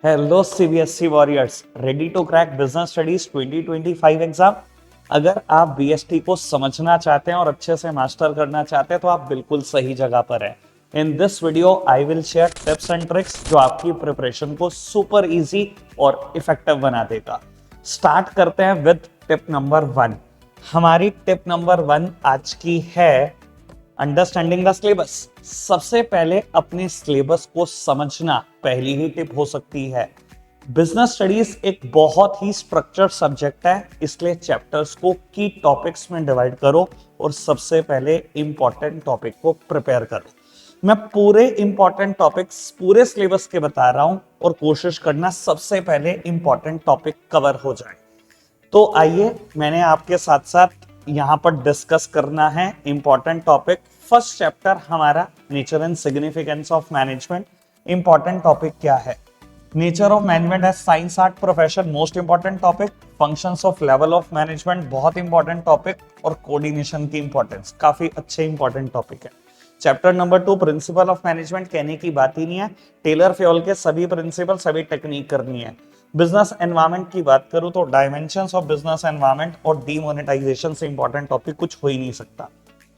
Hello CBSE warriors, ready to crack business studies 2025 exam. अगर आप BST को समझना चाहते हैं और अच्छे से मास्टर करना चाहते हैं तो आप बिल्कुल सही जगह पर हैं। In this video I will share tips and tricks जो आपकी प्रिपरेशन को सुपर इजी और इफेक्टिव बना देगा। स्टार्ट करते हैं विद टिप नंबर 1। हमारी टिप नंबर 1 आज की है अंडरस्टैंडिंग द सिलेबस। सबसे पहले अपने सिलेबस को समझना पहली ही टिप हो सकती है। बिजनेस स्टडीज एक बहुत ही स्ट्रक्चर्ड सब्जेक्ट है, इसलिए चैप्टर्स को की टॉपिक्स में डिवाइड करो और सबसे पहले इंपॉर्टेंट टॉपिक को प्रिपेयर करो। मैं पूरे इंपॉर्टेंट टॉपिक्स पूरे सिलेबस के बता रहा हूं और कोशिश करना सबसे पहले इंपॉर्टेंट टॉपिक कवर हो जाए। तो आइए मैंने आपके साथ साथ यहां पर डिस्कस करना है इंपॉर्टेंट टॉपिक। फर्स्ट चैप्टर हमारा nature and significance of management. Important topic क्या है? नेचर ऑफ मैनेजमेंट है science art profession, most important topic. Functions of level of management, बहुत इंपॉर्टेंट टॉपिक। और कोऑर्डिनेशन की इंपॉर्टेंस, काफी अच्छे इंपॉर्टेंट टॉपिक है। Chapter number 2 principle of management, कहने की बात ही नहीं है। टेलर फ्योल के सभी प्रिंसिपल, सभी टेक्निक करनी है। बिजनेस एनवायरनमेंट की बात करूं तो डायमेंशंस ऑफ बिजनेस एनवायरनमेंट और डीमोनेटाइजेशन से इंपॉर्टेंट टॉपिक कुछ हो ही नहीं सकता।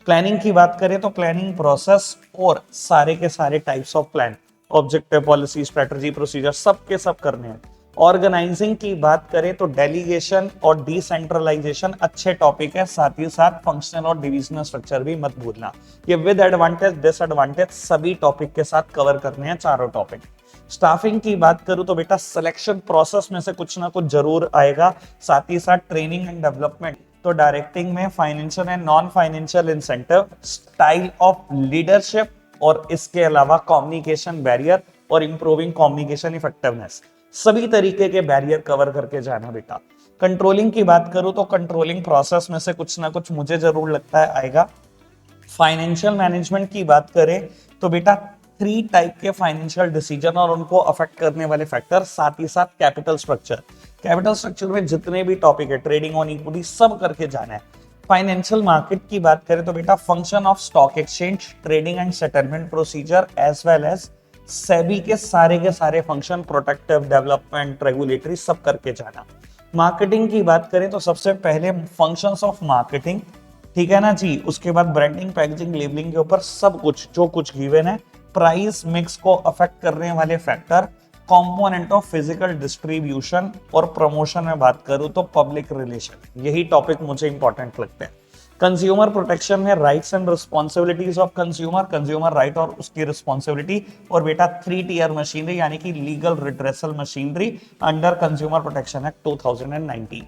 प्लानिंग की बात करें तो प्लानिंग प्रोसेस और सारे के सारे types of plan, objective, policy, strategy, procedure, सब के सब करने हैं। ऑर्गेनाइजिंग की बात करें तो डेलीगेशन और डिसेंट्रलाइजेशन अच्छे टॉपिक है, साथ ही साथ फंक्शनल और डिविजनल स्ट्रक्चर भी मत भूलना। ये विद एडवांटेज डिसएडवांटेज सभी टॉपिक के साथ कवर करने हैं, चारों टॉपिक। स्टाफिंग की बात करूं तो बेटा सिलेक्शन प्रोसेस में से कुछ ना कुछ जरूर आएगा, साथ ही साथ ट्रेनिंग एंड डेवलपमेंट। तो डायरेक्टिंग में financial and non financial incentive, style of leadership और इसके अलावा कम्युनिकेशन बैरियर और इंप्रूविंग कम्युनिकेशन इफेक्टिवनेस, सभी तरीके के बैरियर कवर करके जाना बेटा। कंट्रोलिंग की बात करूं तो कंट्रोलिंग प्रोसेस में से कुछ ना कुछ मुझे जरूर लगता है आएगा। फाइनेंशियल मैनेजमेंट की बात करें तो बेटा 3 टाइप के फाइनेंशियल डिसीजन और उनको अफेक्ट करने वाले फैक्टर, साथ ही साथ कैपिटल स्ट्रक्चर। कैपिटल स्ट्रक्चर में जितने भी टॉपिक है, ट्रेडिंग ऑन इक्विटी, सब करके जाना है। फाइनेंशियल मार्केट की बात करें तो बेटा function of stock exchange, trading and settlement procedure as well as SEBI के सारे फंक्शन, प्रोटेक्टिव, डेवलपमेंट, रेगुलेटरी, सब करके जाना। मार्केटिंग की बात करें तो सबसे पहले फंक्शंस ऑफ मार्केटिंग, ठीक है ना जी। उसके बाद ब्रांडिंग, पैकेजिंग, लेबलिंग के ऊपर सब कुछ जो कुछ गिवन है। प्राइस मिक्स को अफेक्ट करने वाले factor, component of physical distribution और प्रमोशन में बात करूं तो पब्लिक रिलेशन, यही टॉपिक मुझे इंपॉर्टेंट लगते हैं। कंज्यूमर प्रोटेक्शन में rights and responsibilities of consumer, consumer right और उसकी रिस्पॉन्सिबिलिटी, और बेटा 3 टियर मशीनरी यानी कि legal redressal machinery under consumer protection act 2019।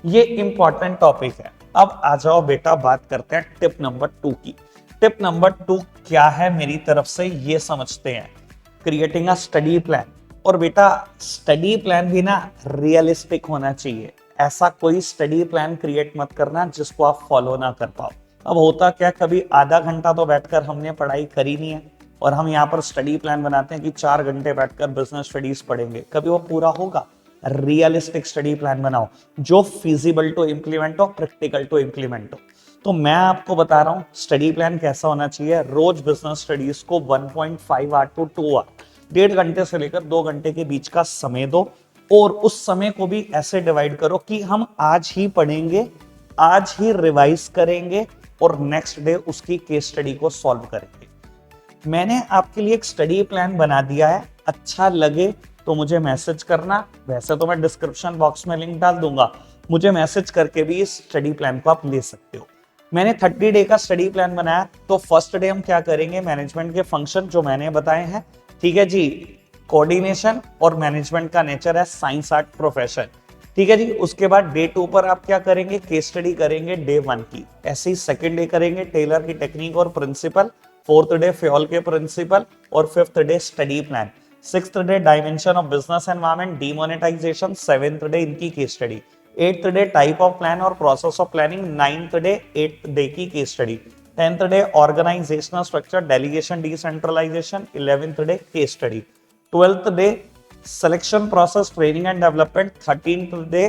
ये इंपॉर्टेंट टॉपिक है। अब आ जाओ बेटा, बात करते हैं टिप नंबर 2 की। टिप नंबर 2 क्या है मेरी तरफ से, ये समझते हैं। Creating a study plan. और बेटा स्टडी प्लान भी ना रियलिस्टिक होना चाहिए। ऐसा कोई स्टडी प्लान क्रिएट मत करना जिसको आप फॉलो ना कर पाओ। अब होता क्या, कभी आधा घंटा तो बैठकर हमने पढ़ाई करी नहीं है और हम यहाँ पर स्टडी प्लान बनाते हैं कि 4 घंटे बैठकर बिजनेस स्टडीज पढ़ेंगे, कभी वो पूरा होगा? रियलिस्टिक स्टडी प्लान बनाओ जो फिजिबल टू इम्प्लीमेंट हो, प्रैक्टिकल टू इम्प्लीमेंट हो। तो मैं आपको बता रहा हूं स्टडी प्लान कैसा होना चाहिए। रोज बिजनेस स्टडीज को 1.5 आवर टू 2 आवर, 1.5 घंटे से लेकर 2 घंटे के बीच का समय दो, और उस समय को भी ऐसे डिवाइड करो कि हम आज ही पढ़ेंगे, आज ही रिवाइज करेंगे और नेक्स्ट डे उसकी केस स्टडी को सॉल्व करेंगे। मैंने आपके लिए एक स्टडी प्लान बना दिया है, अच्छा लगे तो मुझे मैसेज करना। वैसे तो मैं डिस्क्रिप्शन बॉक्स में लिंक डाल दूंगा, मुझे मैसेज करके भी इस स्टडी प्लान को आप ले सकते हो। मैंने 30 डे का स्टडी प्लान बनाया। तो फर्स्ट डे हम क्या करेंगे, मैनेजमेंट के फंक्शन जो मैंने बताए हैं, ठीक है जी। कोऑर्डिनेशन और मैनेजमेंट का नेचर है साइंस आर्ट प्रोफेशन, ठीक है जी। उसके बाद डे 2 पर आप क्या करेंगे, केस स्टडी करेंगे डे 1 की। ऐसे ही सेकंड डे करेंगे टेलर की टेक्निक और प्रिंसिपल, 4th डे फ्योल के प्रिंसिपल और 5th day study plan, 6th day dimension of business environment, demonetisation, 7th day इनकी case study, 8th day type of plan और process of planning, 9th day 8th day की case study, 10th day organisational structure, delegation, decentralisation, 11th day case study, 12th day selection process, training and development, 13th day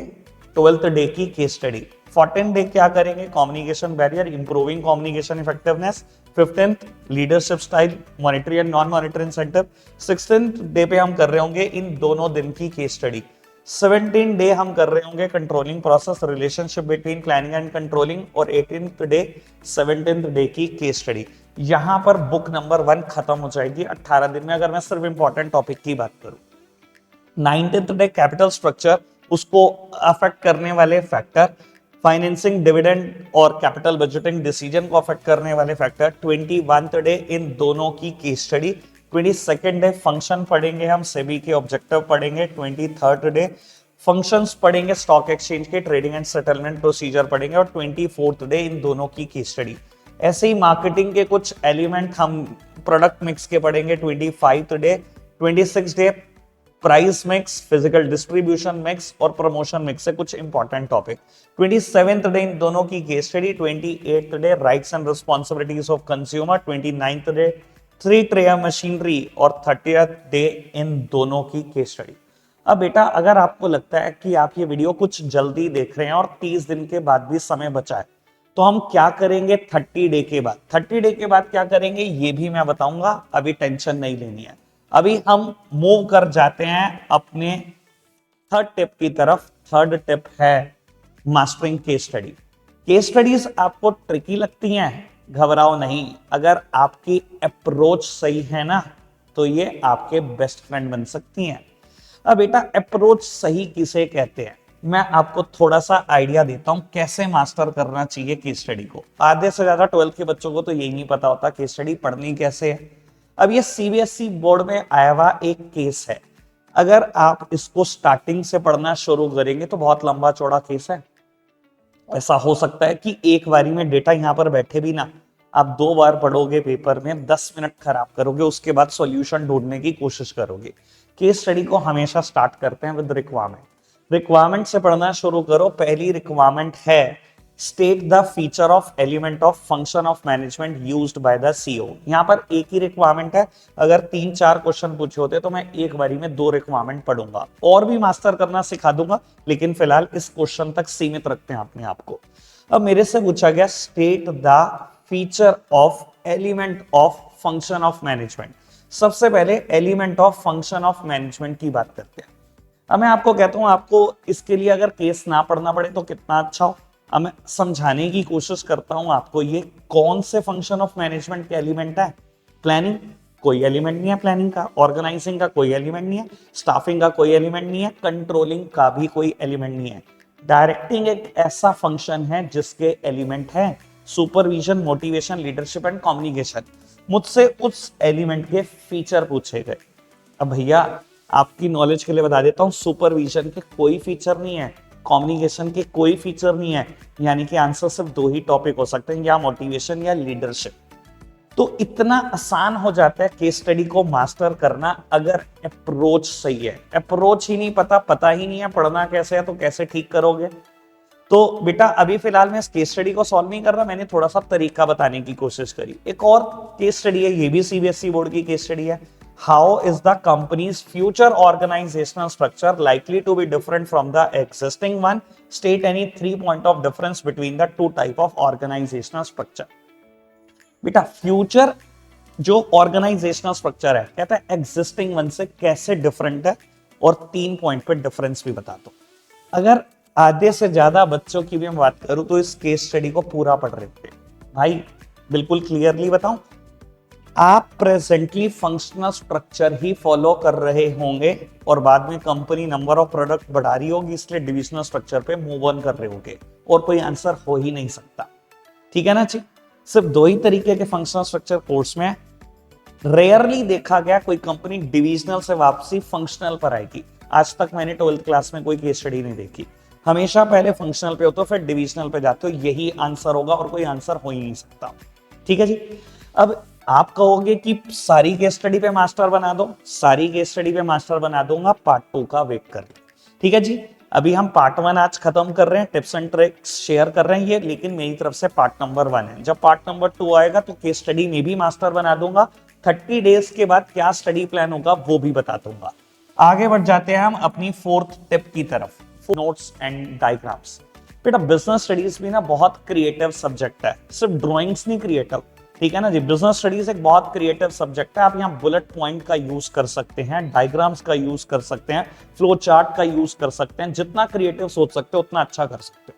12th day की case study, 14th day क्या करेंगे, communication barrier, improving communication effectiveness. 15th leadership style, monetary and non monetary incentive. 16th day पे हम कर रहे होंगे इन दोनों दिन की केस स्टडी। 17 डे हम कर रहे होंगे controlling process, relationship between planning and controlling. और 18th डे 17th डे की केस स्टडी। यहां पर बुक नंबर 1 खत्म हो जाएगी 18 दिन में, अगर मैं सिर्फ इंपॉर्टेंट टॉपिक की बात करूं। 19th डे कैपिटल स्ट्रक्चर, उसको अफेक्ट करने वाले फैक्टर, फाइनेंसिंग, डिविडेंड और कैपिटल बजटिंग डिसीजन को अफेक्ट करने वाले फैक्टर। 21th डे इन दोनों की case study. 22nd day function पढ़ेंगे हम, सेबी के ऑब्जेक्टिव पढ़ेंगे। 23rd डे फंक्शंस पढ़ेंगे, स्टॉक एक्सचेंज के ट्रेडिंग एंड सेटलमेंट प्रोसीजर पढ़ेंगे। और 24th डे इन दोनों की केस स्टडी। ऐसे ही मार्केटिंग के कुछ एलिमेंट हम प्रोडक्ट मिक्स के पढ़ेंगे 25th day. 26 day price mix, physical distribution mix और प्रमोशन मिक्स से कुछ इंपॉर्टेंट टॉपिक। 27th डे इन दोनों की case study. 28th day rights and responsibilities of consumer. 29th day three tier machinery और 30th डे इन दोनों की केस स्टडी। अब बेटा अगर आपको लगता है कि आप ये वीडियो कुछ जल्दी देख रहे हैं और 30 दिन के बाद भी समय बचा है, तो हम क्या करेंगे 30 डे के बाद। 30 डे के बाद क्या करेंगे ये भी मैं बताऊंगा, अभी टेंशन नहीं लेनी है। अभी हम मूव कर जाते हैं अपने थर्ड टिप की तरफ। थर्ड टिप है mastering case study. Case studies आपको ट्रिकी लगती हैं, घबराओ नहीं। अगर आपकी अप्रोच सही है ना, तो ये आपके बेस्ट फ्रेंड बन सकती हैं। अब बेटा अप्रोच सही किसे कहते हैं, मैं आपको थोड़ा सा आइडिया देता हूं कैसे मास्टर करना चाहिए केस स्टडी को। आधे से ज्यादा 12th के बच्चों को तो यही नहीं पता होता केस स्टडी पढ़नी कैसे है। अब ये सीबीएसई बोर्ड में आया हुआ एक केस है, अगर आप इसको स्टार्टिंग से पढ़ना शुरू करेंगे तो बहुत लंबा चौड़ा केस है। ऐसा हो सकता है कि एक बारी में डेटा यहां पर बैठे भी ना, आप 2 बार पढ़ोगे, पेपर में 10 मिनट खराब करोगे, उसके बाद सॉल्यूशन ढूंढने की कोशिश करोगे। केस स्टडी को हमेशा स्टार्ट करते हैं विद रिक्वायरमेंट। रिक्वायरमेंट से पढ़ना शुरू करो। पहली रिक्वायरमेंट है state the feature of element of function of management used by the CEO. यहां पर एक ही रिक्वायरमेंट है, अगर 3-4 क्वेश्चन पूछे होते तो मैं एक बारी में 2 रिक्वायरमेंट पढ़ूंगा, और भी मास्टर करना सिखा दूंगा, लेकिन फिलहाल इस क्वेश्चन तक सीमित रखते हैं अपने आप को। अब मेरे से पूछा गया state the feature of element of function of management. सबसे पहले element of function of management की बात करते हैं। अब मैं आपको कहता हूं, आपको इसके लिए अगर केस ना पढ़ना पड़े तो कितना अच्छा हो। अब मैं समझाने की कोशिश करता हूं आपको, ये कौन से फंक्शन ऑफ मैनेजमेंट के एलिमेंट है। प्लानिंग कोई एलिमेंट नहीं है, प्लानिंग का। ऑर्गेनाइजिंग का कोई एलिमेंट नहीं है, स्टाफिंग का कोई एलिमेंट नहीं है, कंट्रोलिंग का भी कोई एलिमेंट नहीं है। डायरेक्टिंग एक ऐसा फंक्शन है जिसके एलिमेंट है supervision, motivation, leadership and communication. मुझसे उस एलिमेंट के फीचर पूछे गए। अब भैया आपकी नॉलेज के लिए बता देता हूं, सुपरविजन के कोई फीचर नहीं है, कम्युनिकेशन के कोई फीचर नहीं है, यानी कि आंसर सिर्फ 2 ही टॉपिक हो सकते हैं, या मोटिवेशन या लीडरशिप। तो इतना आसान हो जाता है केस स्टडी को मास्टर करना अगर अप्रोच सही है। अप्रोच ही नहीं पता, पता ही नहीं है पढ़ना कैसे है, तो कैसे ठीक करोगे। तो बेटा अभी फिलहाल मैं इस केस स्टडी को सॉल्व नहीं कर रहा, मैंने थोड़ा सा तरीका बताने की कोशिश करी। एक और केस स्टडी है, ये भी सीबीएसई बोर्ड की केस स्टडी है। How is the companies future organisational structure likely to be different from the existing one, state any 3 point of difference between the 2 type of organisational structure. बेटा future जो organisational structure है, कहता है existing one से कैसे different है, और 3 point पे डिफरेंस भी बता दो। अगर आधे से ज्यादा बच्चों की भी मैं बात करूं तो इस केस स्टडी को पूरा पढ़ रहे थे। भाई बिल्कुल क्लियरली बताऊं, आप प्रेजेंटली फंक्शनल स्ट्रक्चर ही फॉलो कर रहे होंगे और बाद में कंपनी नंबर ऑफ प्रोडक्ट बढ़ा रही होगी, इसलिए डिविजनल स्ट्रक्चर पे मूव ऑन कर रहे होंगे, और कोई आंसर हो ही नहीं सकता। ठीक है ना जी। सिर्फ 2 ही तरीके के फंक्शनल स्ट्रक्चर कोर्स में है। रेयरली देखा गया कोई कंपनी डिविजनल से वापसी फंक्शनल पर आएगी। आज तक मैंने 12th क्लास में कोई केस स्टडी नहीं देखी। हमेशा पहले फंक्शनल पे होते हो, फिर डिविजनल पे जाते हो, यही आंसर होगा और कोई आंसर हो ही नहीं सकता। ठीक है जी। अब आप कहोगे कि सारी केस स्टडी पे मास्टर बना दो, सारी केस स्टडी पे मास्टर बना दूंगा, पार्ट 2 का वेट कर लो। ठीक है जी। अभी हम पार्ट 1 आज खत्म कर रहे हैं, टिप्स एंड ट्रिक्स शेयर कर रहे हैं ये, लेकिन मेरी तरफ से पार्ट नंबर 1 है। जब पार्ट नंबर 2 आएगा तो केस स्टडी में भी मास्टर बना दूंगा। 30 डेज के बाद क्या स्टडी प्लान होगा वो भी बता दूंगा। आगे बढ़ जाते हैं हम अपनी 4th टिप की तरफ, नोट्स एंड डायग्राम्स। बेटा बिजनेस स्टडीज भी ना बहुत क्रिएटिव सब्जेक्ट है, सिर्फ ड्राइंग्स नहीं क्रिएटिव, ठीक है ना जी। बिजनेस स्टडीज एक बहुत क्रिएटिव सब्जेक्ट है। आप यहाँ बुलेट पॉइंट का यूज कर सकते हैं, डायग्राम्स का यूज कर सकते हैं, फ्लो चार्ट का यूज कर सकते हैं, जितना क्रिएटिव सोच सकते हो उतना अच्छा कर सकते हो।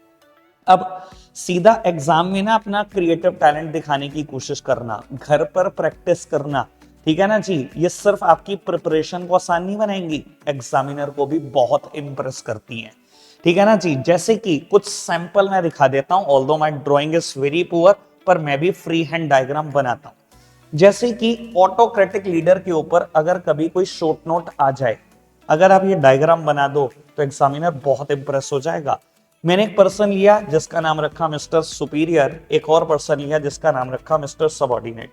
अब सीधा एग्जाम में ना अपना क्रिएटिव टैलेंट दिखाने की कोशिश करना, घर पर प्रैक्टिस करना, ठीक है ना जी, ये सिर्फ आपकी प्रिपरेशन को आसान नहीं बनाएंगी, एग्जामिनर को भी बहुत इंप्रेस करती हैं, ठीक है ना जी। जैसे कि कुछ सैंपल मैं दिखा देता हूं, although my drawing is very poor, पर मैं भी फ्री हैंड डायग्राम बनाता हूं। जैसे कि ऑटोक्रेटिक लीडर के ऊपर अगर कभी कोई शॉर्ट नोट आ जाए, अगर आप ये डायग्राम बना दो तो एग्जामिनर बहुत इंप्रेस हो जाएगा। मैंने एक पर्सन लिया जिसका नाम रखा मिस्टर सुपीरियर, एक और पर्सन लिया जिसका नाम रखा मिस्टर सबऑर्डिनेट।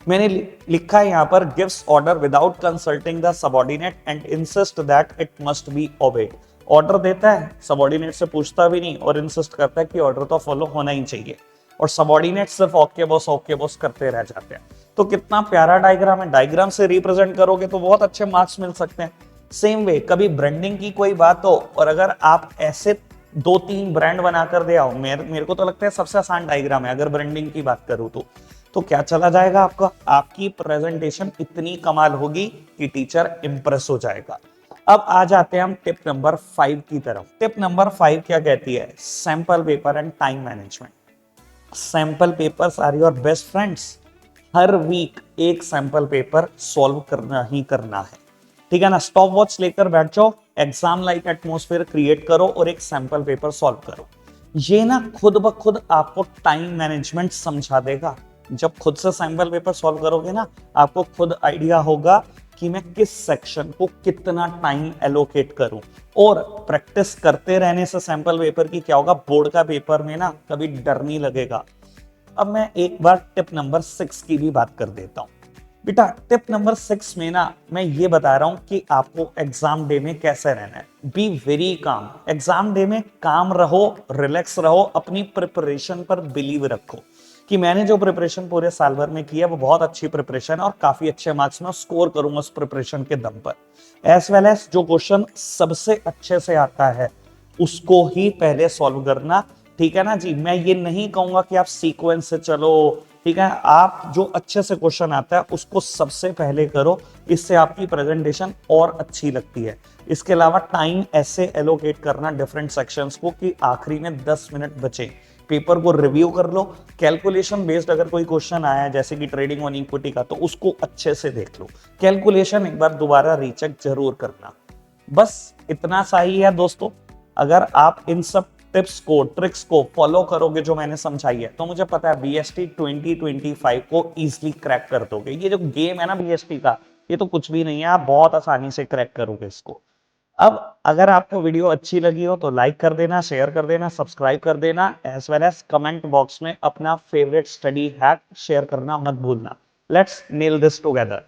मैंने लिखा है यहाँ पर gives order without consulting the subordinate and insist that it must be obeyed. Order देता है, सबऑर्डिनेट से पूछता भी नहीं और इंसिस्ट करता है कि ऑर्डर तो फॉलो होना ही चाहिए, और सबऑर्डिनेट सिर्फ ओके बॉस करते रह जाते हैं। तो कितना प्यारा डायग्राम है, डायग्राम से रिप्रेजेंट करोगे तो बहुत अच्छे मार्क्स मिल सकते हैं। सेम वे कभी ब्रांडिंग की कोई बात हो और अगर आप ऐसे 2-3 ब्रांड बनाकर दे आओ, मेरे को तो लगता है सबसे आसान डायग्राम है अगर ब्रांडिंग की बात करूं तो क्या चला जाएगा आपका, आपकी प्रेजेंटेशन इतनी कमाल होगी कि टीचर इंप्रेस हो जाएगा। अब आ जाते हैं हम टिप नंबर 5 की तरफ। टिप नंबर 5 क्या कहती है, sample paper and time management. Sample papers are your best friends. हर वीक एक सैंपल पेपर सॉल्व करना ही करना है, ठीक है ना। स्टॉप वॉच लेकर बैठ जाओ, एग्जाम लाइक एटमॉस्फेयर क्रिएट करो और एक सैंपल पेपर सॉल्व करो। ये ना खुद ब खुद आपको टाइम मैनेजमेंट समझा देगा। जब खुद से सैंपल पेपर सॉल्व करोगे ना, आपको खुद आइडिया होगा कि मैं किस सेक्शन को कितना टाइम एलोकेट करूं। और प्रैक्टिस करते रहने से सैंपल पेपर की क्या होगा, बोर्ड का पेपर में ना कभी डर नहीं लगेगा। अब मैं एक बार टिप नंबर 6 की भी बात कर देता हूं। बेटा टिप नंबर 6 में ना मैं ये बता रहा हूं कि आपको एग्जाम डे में कैसे रहना है। Be very calm. Exam day में काम रहो, रिलैक्स रहो, अपनी प्रिपरेशन पर बिलीव रखो कि मैंने जो प्रिपरेशन पूरे साल भर में किया वो बहुत अच्छी प्रिपरेशन है और काफी अच्छे मार्क्स में स्कोर करूंगा उस प्रिपरेशन के दम पर। एज वेल एज जो क्वेश्चन सबसे अच्छे से आता है उसको ही पहले सॉल्व करना, ठीक है ना जी। मैं ये नहीं कहूंगा कि आप सीक्वेंस से चलो, ठीक है, आप जो अच्छे से क्वेश्चन आता है उसको सबसे पहले करो, इससे आपकी प्रेजेंटेशन और अच्छी लगती है। इसके अलावा टाइम ऐसे एलोकेट करना डिफरेंट सेक्शंस को कि आखिरी में 10 मिनट बचे, पेपर को रिव्यू कर लो, कैलकुलेशन बेस्ड अगर कोई क्वेश्चन आया है जैसे कि ट्रेडिंग ऑन इक्विटी का तो उसको अच्छे से देख लो, कैलकुलेशन एक बार दोबारा रीचेक जरूर करना। बस इतना सा ही है दोस्तों। अगर आप इन सब टिप्स को, ट्रिक्स को फॉलो करोगे जो मैंने समझाई है, तो मुझे पता है बीएसटी 2025 को इजीली क्रैक कर दोगे। ये जो गेम है ना बीएसटी का, ये तो कुछ भी नहीं है, आप बहुत आसानी से क्रैक करोगे इसको। अब अगर आपको वीडियो अच्छी लगी हो तो लाइक कर देना, शेयर कर देना, सब्सक्राइब कर देना, as well as comment box में अपना फेवरेट स्टडी हैक शेयर करना मत भूलना। Let's nail this together.